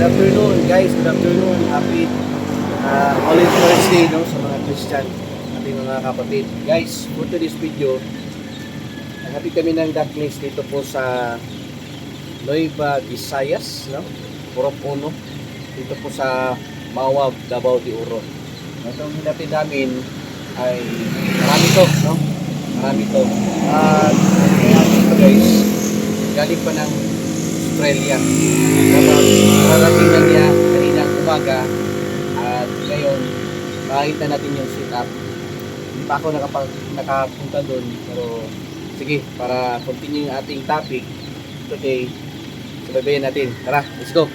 afternoon guys, good afternoon. Happy Holy Thursday no, sa mga Christian, ating mga kapatid. Guys, for today's video, naghatid kami ng ducklings dito po sa Nueva Visayas, no? Purok Uno, dito po sa Mawag, Davao de Oro. Itong hinatid namin ay marami to, no? Marami to. At kaya dito guys, galing pa ng Australia. Narating na niya kaninang umaga at ngayon makikita natin yung setup. Hindi pa ako nakapunta doon, pero sige, para continue yung ating topic today, sababayan natin. Tara, let's go!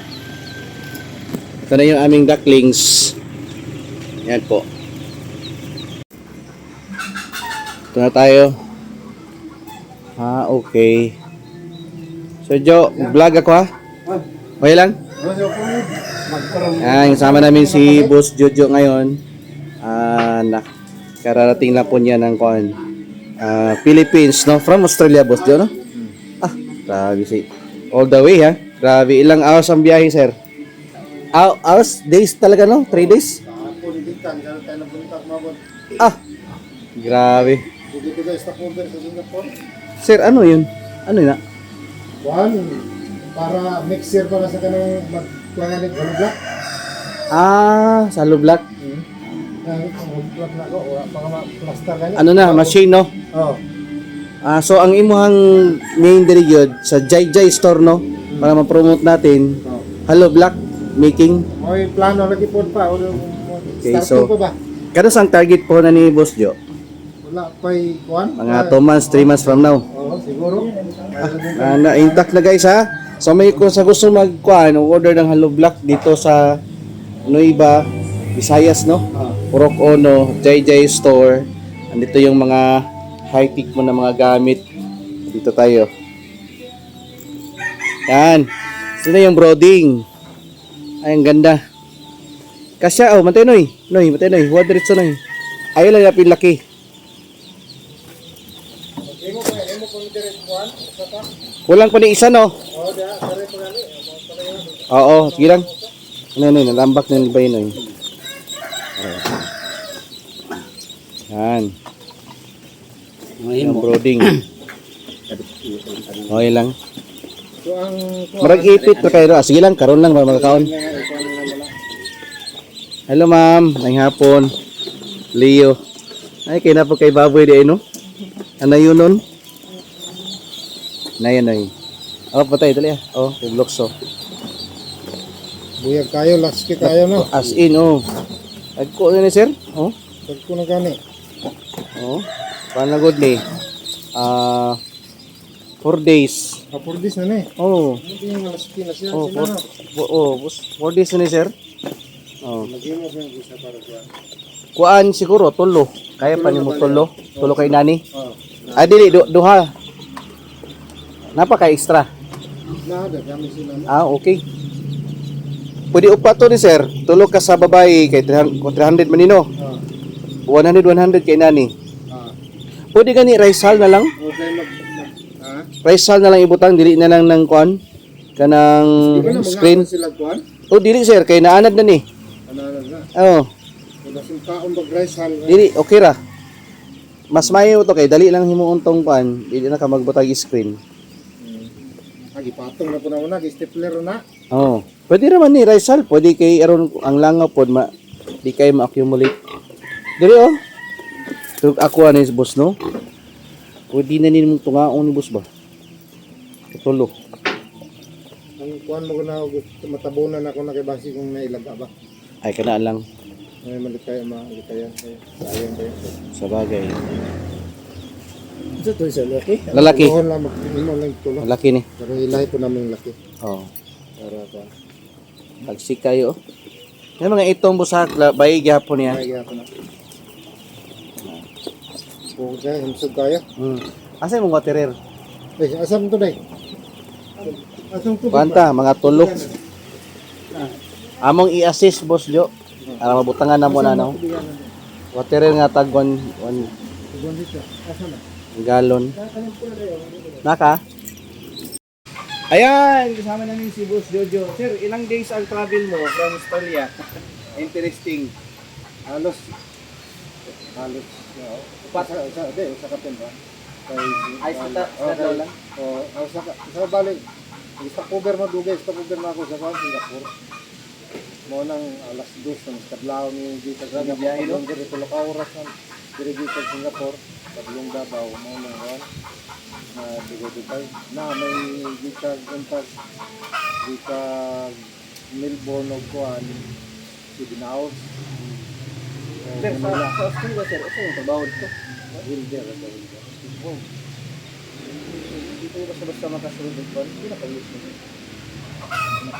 Ito na yung aming ducklings. Yan po. Ito na tayo. Okay. So Jo, vlog ako ha? Okay lang? Yan, kasama namin si Boss Jojo ngayon. Kararating lang po niya ng Philippines, no? From Australia, Boss Jo, no? Grabe si. All the way ha? Grabe, ilang hours ang biyahe, sir? Hours? Days talaga, no? 3 days? Grabe. Sir, ano yun? Ano yun na? Para next year para sa kanang magplanganig hollow block. Sa hollow block. Hollow block na ko, mga plaster ganyan. Ano na, machine, no? Oh. So ang imuhang main dirigod sa Jai Jai store, no? Para ma-promote natin. Hollow block making. May plano lagi po pa. Okay, Start so pa ba? kada sang target po na ni Boss Jo? Wala pa'y kuhan? Mga 2 months, 3 months from now. Oo, siguro. Na-intact na guys ha. So may kung sa gusto mag-kuhan, order ng hollow block dito sa Nueva Visayas, no? Purok Uno, Jai Jai store. Andito yung mga high-tech mo na mga gamit. Dito tayo. Yan. Ito na yung brooding. Ay, ang ganda. Kasya, matay noy. Matay noy. Huwag diretso noy. Ayaw lang yapin laki. Kulang pa ni isa, no? Oo, sige lang. Ano, nalambak na ba yun, Yan. Yung brooding. Okay lang. Marag ipit na kayo. Sige lang, karon lang para magkakaon. Hello, ma'am. Ngayong hapon. Leo. Ay, kaya na po kay baboy di, no? Ano yun nun? Na yan, ay. Patay, dali yung blokso. Buyag kayo, laski kayo, no? As in, Agko na ni, sir? Pagko na gani. Panagod ni. 4 days. 4 days na ni. Hindi yung laski na siya. 4 days na ni, sir. Nag-imos na yung isa para kuhan. Kuan siguro, tulo. Kaya pa ni mo tulo. Tulo kay nani. Dili, duha. Napaka extra. Nada, kami sila. Okay. Pwede upa to ni sir. Tulo ka sa babae kay 300 manino. 100 kay nani. Pwede gani risal na lang. Okay, Risal na lang ibutang, dili na lang ng kuan kanang screen. sila kuhan? Dili sir, kay naanad na ni. Ananan na. Wala siyang kaon mag-rice hal. Dili, okay ra. Mas mayo to kay dali lang himuon tong kuan, dili na ka magbutag screen. Patong na po na una, stapler na. Pwede naman ni risal, pwede kay aron ang langaw pod di kay ma-accumulate. Dili Tug ako ani boss, no? Pwede na ni mong tungaon ni boss ba? Tulo. Ang kuhan mo na matabunan ako na kay basi kung nailaga ba. Ay kana lang May malit kayo, sayang kayo. sa bagay. Ito to isa laki. Lalaki. Kuhan lang magpinimo lang ito lang. Laki ni. Pero ilahi po namin laki. Para pa. Pagsik kayo. Yung mga itong busak, bayig yapon niya. Ay gaya po na. Kung siya, himsog kayo. Asa yung waterer? Asam to day? Asam to. Kuwanta, mga tulo. Among i-assist, Boss Jo. Para mabutangan na mo na, no? Waterer nga tag 1 gallon. Naka? Ayan, kasama namin si Boss Jojo. Sir, ilang days ang travel mo from Australia? Interesting. Halos, sa kapin ba? Ay, sa tatlo lang? Sa balik, stopover mo dugay, stopover mo ako sa Singapore. Mo nang alas 2 ng kadlaw ni dito sa biyahe, no? Singapore, dito ka oras ng dito sa Singapore, tatlong Davao mo nang ron na dugay na may dito kontak dito Melbourne o kuan si Binaos. Sir, sa Australia, sir, ito yung trabaho dito. Wilder. Dito yung basta-basta makasunod dito. Hindi na kayo ito.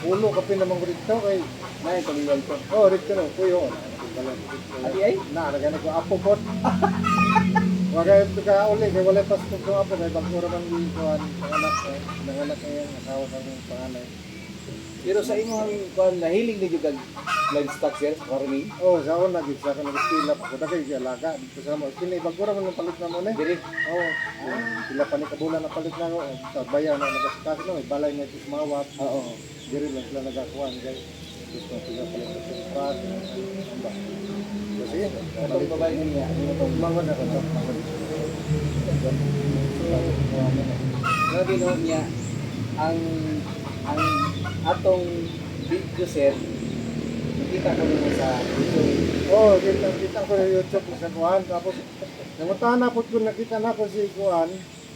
Ulo ka pinamang ko dito kay Na, yung pag-iwal ko. oh dito no kuyo. Ati ay? Na nagani ko apo pot. Wagay ito ka uli kay wala pas ko apo kay bagura man di kuan nanganak ng asawa sa panganay. Pero sa imong kuan nahiling ni jud livestock sir, farming. Oh, sa una gid sa kanang pila pa ko dagay siya laga dito sa mo. Kini bagura man ang palit na mo ni. Dili. Oh, pila pa ni kabulan na palit na ko. Sa bayan na nagaskas no, balay na tis mawat. Oo. Diri lang sila nagakuan kay gusto sila palit sa pras. Kasi Itong babae niya, itong mangon na ko. grabe no niya ang atong video sir, nakita ko naman sa YouTube. Oh, kita ko sa YouTube sa kuan tapos nanguntahan na pud ko nakita na ko si kuan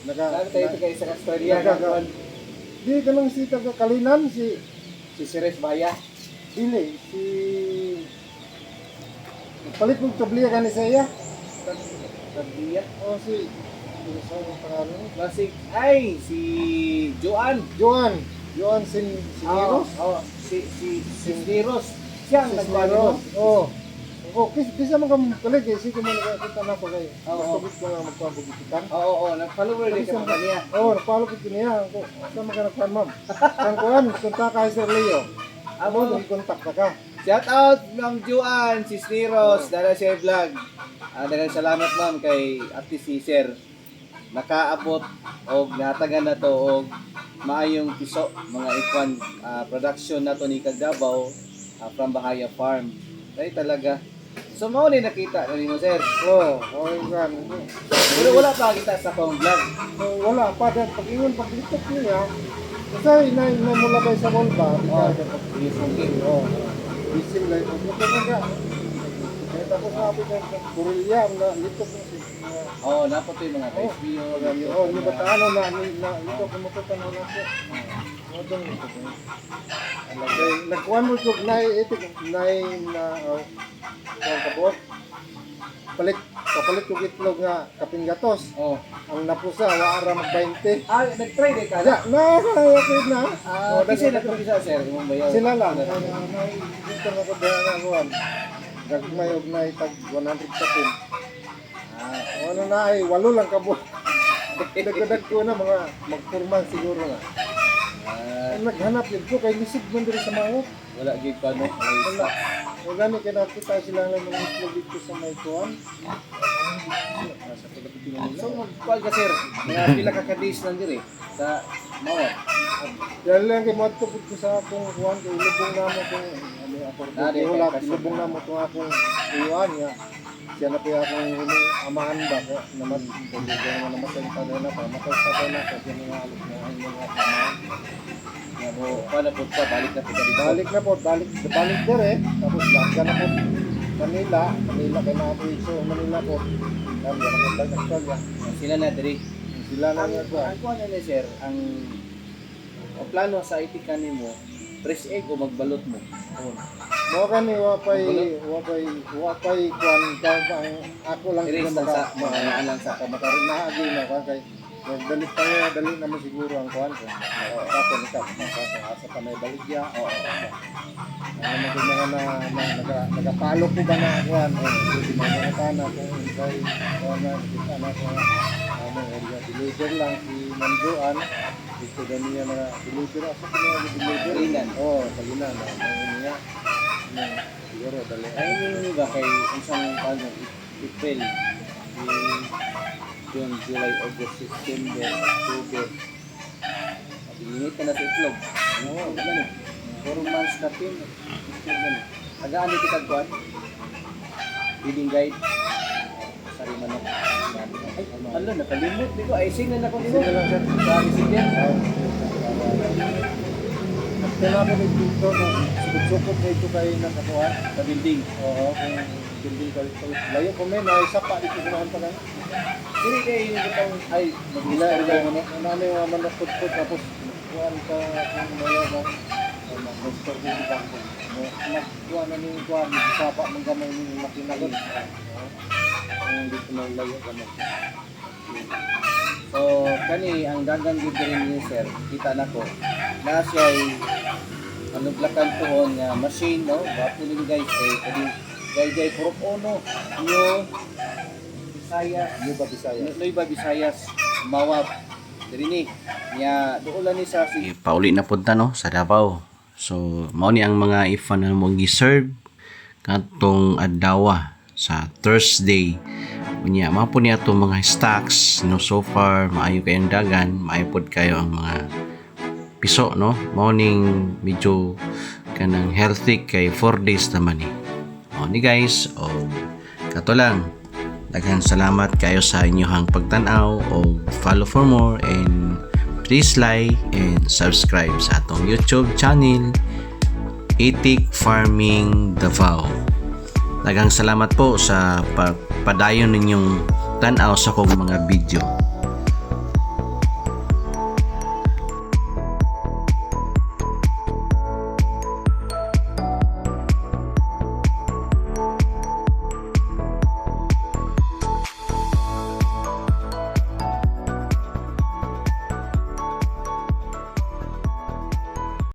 Lalo tayo ito kayo sa Australia. Di ka lang si Kalinan si Ceres Baya. Dili si palit mo tabliya kani sa iya. Sabiya. Oh si sa pangalan Classic. Ay, si Joan. Joan Siniros. Si Siniros. Siya ang nagbago. Oh. Oh, kisa man kam kalig si ko man nakita na ko kay. Oo. Gusto ko nga magpabugitan. Oo, nag-follower din ka pa niya. Oh, napalo ko niya ko. Sa magkanakpan ma'am. Kan kuan kontak ka Sir Leo. Amo mo kontak ka. Shout out Ma'am Joan, si Sniros, Dala Share Vlog. Daghang salamat ma'am kay Ate si Sir. Nakaabot og natagan na to og maayong piso mga ikwan production na to ni Cagdabaw from Bahaya Farm. Dahil talaga. So mao ni nakita ni mo sir. Oh, gan. Pero wala pa kita sa akong vlog. Wala pa din pag-ingon paglitok niya. Kasi inay mo labay sa mall ba? Oh. Bisim lang ito. Kaya tapos sabi ko, Kurilya, litok mo si... Oo, napo to yung mga SBO. Oh, yung bataan na litok mo ito tanong na po. Modong litok mo. Nagkuhan mo ito, naiitik, na kabot. Papalit ko itlog nga kaping gatos. Oh. Ang napusa, waara mag-20. Nag-try din ka? Ya, nakakayakit na. Kasi nagpapisa sir, yung bayaw. Sila lang. Dito na ko dahil nga kuhan. Gagmay og na itag 100 kapin. Ano na ay, 8 lang kabo. Dagdag ko na mga magpurman siguro nga. Naghanap yun ko, kay lisig mo dito sa mga. Wala gig pa no. Wala. O gani kaya nakita sila lang ng itlog dito sa may kuhan. Sa pagdating ng So, magkuhan ka sir, mga pila ka ka-days lang diri sa Mawat. Dahil lang kay mo tupod ko sa akong kuhan, kay ilubong na mo kung ano ako. Ilubong na mo itong akong iwan niya. Siya na po yung akong amahan ba kaya naman hindi ko naman namatay pa rin ako. Matay pa rin ako. Siya nga alos na ang mga amahan. Nga mo, paano po ka, balik na po ka dito. Balik na po, balik din eh. Tapos laga na po Manila kay natin so Manila po. Kami na po tayo Australia. Sila na diri. Sila na nga po. Ang kuhan na sir, ang plano sa itikan mo, fresh egg o magbalot mo? Mo kani wapay kuan ka ang ako lang Erase siguro lang sa mga alang sa makarin na agi na kuan kay dalit pa nga dali naman siguro ang kuan ko. Tapos asa pa may baligya. Oo. Ano mo mga nagapalo ko ba na kuan hindi mo na kana kung kay kuan na kita na ko ano area deliver lang si Manjuan dito ganiya na deliver ako sa mga deliver. Kalinan. Oh, kalinan na niya. Siguro dali. Ay, hindi ba kay isang paano, April, June, July, August, September, October, Init ka na sa itlog. Oo, gani. 4 months na pin. Tagaan dito kagkuan. Feeding guide. Sari manok. Ay, ano, nakalimot. Dito, ay, sing na ako dito. Sa receiver. Kailangan ko dito na sukot na ito kayo nakakuha. Sa building. Oo, kung building ka ito. Layo ko men, ay sapa dito kunahan pa lang. Hindi kayo yung itong, ay, Magila, ano yung mga manakot-kot, tapos kuhaan ka kung mayo mo. Mag-store ko di ba? Magkuha na ni kuhaan, sapa mong gamay ni makinagod. Ang dito na layo gamay. So, kani ang dagang gid rin ni sir, kita na ko. Na siya ay anuglakan pohon nga machine, no? Wapo din guys, kay gay puro ono, nyo Bisayas, Nueva Visayas, Mawab. Diri ni niya duulan ni sa si Pauli na punta no sa Davao. So mao ni ang mga ifan na mong gi-serve katong adlaw sa Thursday. Unya mao po niya itong mga stocks no, so far maayo kayong dagan, maayo pod kayo ang mga piso no. Morning medyo kanang healthy kay 4 days naman ni. Mao ni guys, o kato lang. Daghang salamat kayo sa inyong pagtanaw o follow for more, and please like and subscribe sa atong YouTube channel Itik Farming Davao. Daghang salamat po sa padayon ninyong tanaw sa kong mga video.